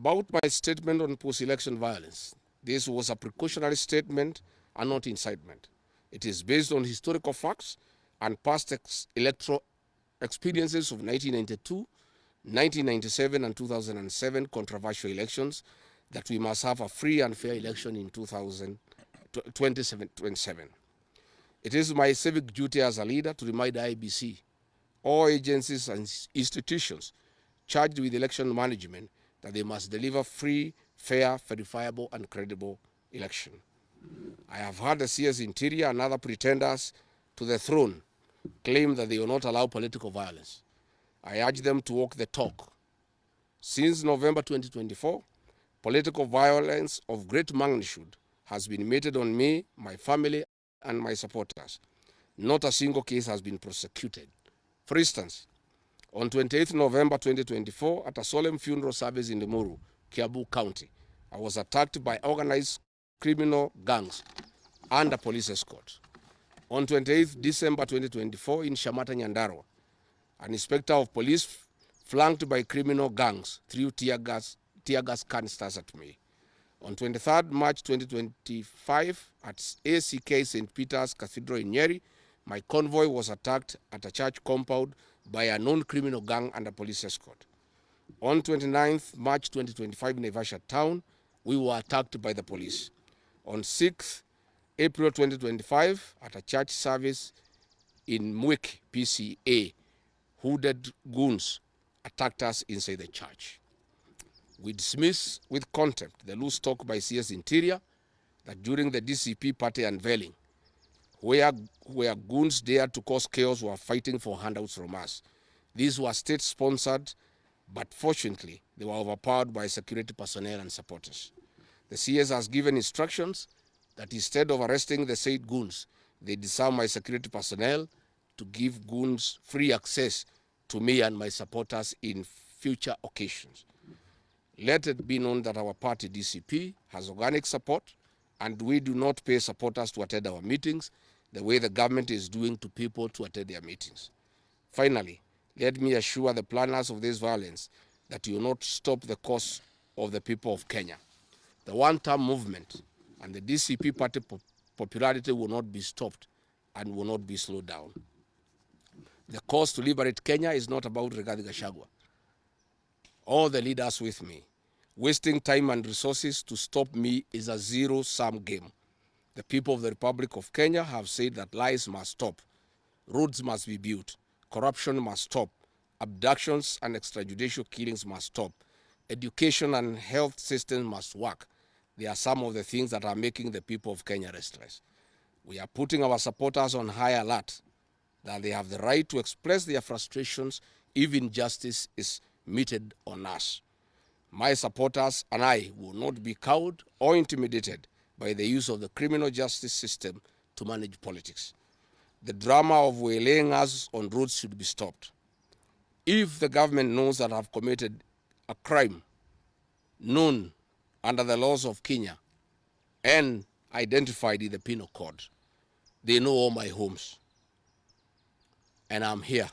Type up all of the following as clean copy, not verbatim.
About my statement on post-election violence, this was a precautionary statement and not incitement. It is based on historical facts and past electoral experiences of 1992, 1997, and 2007 controversial elections that we must have a free and fair election in 2027. It is my civic duty as a leader to remind IEBC, all agencies and institutions charged with election management, that they must deliver free, fair, verifiable, and credible election. I have heard the CS Interior and other pretenders to the throne claim that they will not allow political violence. I urge them to walk the talk. Since November 2024, political violence of great magnitude has been meted on me, my family, and my supporters. Not a single case has been prosecuted. For instance, on 28th November 2024, at a solemn funeral service in Limuru, Kiambu County, I was attacked by organized criminal gangs under police escort. On 28th December 2024, in Shamata, Nyandarua, an inspector of police flanked by criminal gangs threw tear gas canisters at me. On 23rd March 2025, at ACK St. Peter's Cathedral in Nyeri, my convoy was attacked at a church compound by a known criminal gang under police escort. On 29th March 2025 in Naivasha town, we were attacked by the police. On 6th April 2025, at a church service in Mwiki, PCA, hooded goons attacked us inside the church. We dismiss with contempt the loose talk by CS Interior that during the DCP party unveiling, where goons dared to cause chaos were fighting for handouts from us. These were state-sponsored, but fortunately, they were overpowered by security personnel and supporters. The CS has given instructions that instead of arresting the said goons, they disarm my security personnel to give goons free access to me and my supporters in future occasions. Let it be known that our party, DCP, has organic support, and we do not pay supporters to attend our meetings the way the government is doing to people to attend their meetings. Finally, let me assure the planners of this violence that you will not stop the cause of the people of Kenya. The one-term movement and the DCP party popularity will not be stopped and will not be slowed down. The cause to liberate Kenya is not about Rigathi Gachagua. All the leaders with me. Wasting time and resources to stop me is a zero-sum game. The people of the Republic of Kenya have said that lies must stop, roads must be built, corruption must stop, abductions and extrajudicial killings must stop, education and health systems must work. They are some of the things that are making the people of Kenya restless. We are putting our supporters on high alert that they have the right to express their frustrations if injustice is meted on us. My supporters and I will not be cowed or intimidated by the use of the criminal justice system to manage politics. The drama of waylaying us on roads should be stopped. If the government knows that I've committed a crime known under the laws of Kenya and identified in the penal code, they know all my homes. And I'm here.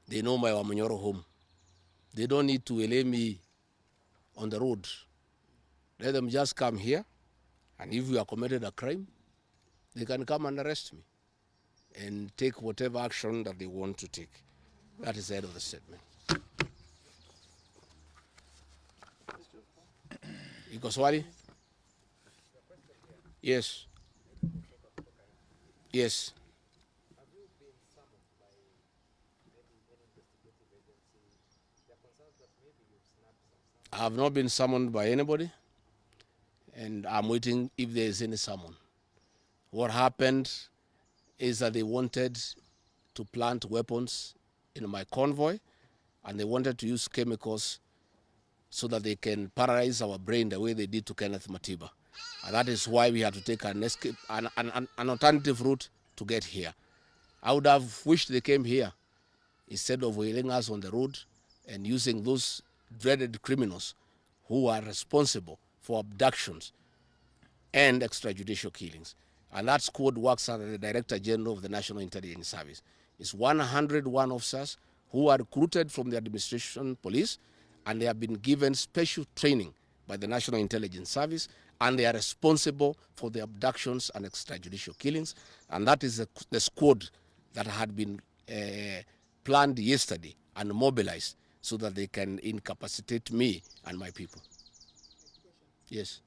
They know my Wamanyoro home. They don't need to waylay me on the road. Let them just come here, and if we have committed a crime, they can come and arrest me and take whatever action that they want to take. That is the end of the statement. Iko swali? Yes. Yes. I have not been summoned by anybody, and I'm waiting if there is any summon. What happened is that they wanted to plant weapons in my convoy, and they wanted to use chemicals so that they can paralyze our brain the way they did to Kenneth Matiba. And that is why we had to take an escape, an alternative route to get here. I would have wished they came here instead of wailing us on the road and using those dreaded criminals who are responsible for abductions and extrajudicial killings. And that squad works under the Director General of the National Intelligence Service. It's 101 officers who are recruited from the administration police and they have been given special training by the National Intelligence Service, and they are responsible for the abductions and extrajudicial killings. And that is the squad that had been planned yesterday and mobilized so that they can incapacitate me and my people. Yes.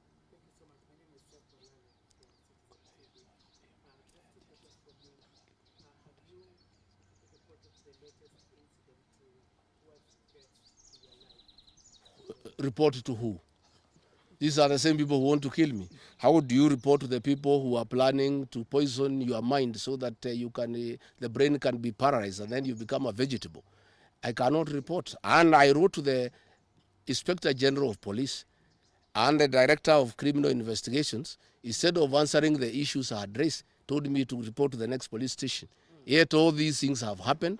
Report to who? These are the same people who want to kill me. How do you report to the people who are planning to poison your mind so that the brain can be paralyzed and then you become a vegetable? I cannot report. And I wrote to the Inspector General of Police and the Director of Criminal Investigations. Instead of answering the issues I addressed, told me to report to the next police station. Yet all these things have happened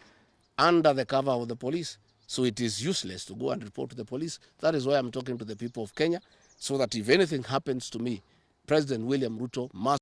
under the cover of the police. So it is useless to go and report to the police. That is why I'm talking to the people of Kenya, so that if anything happens to me, President William Ruto must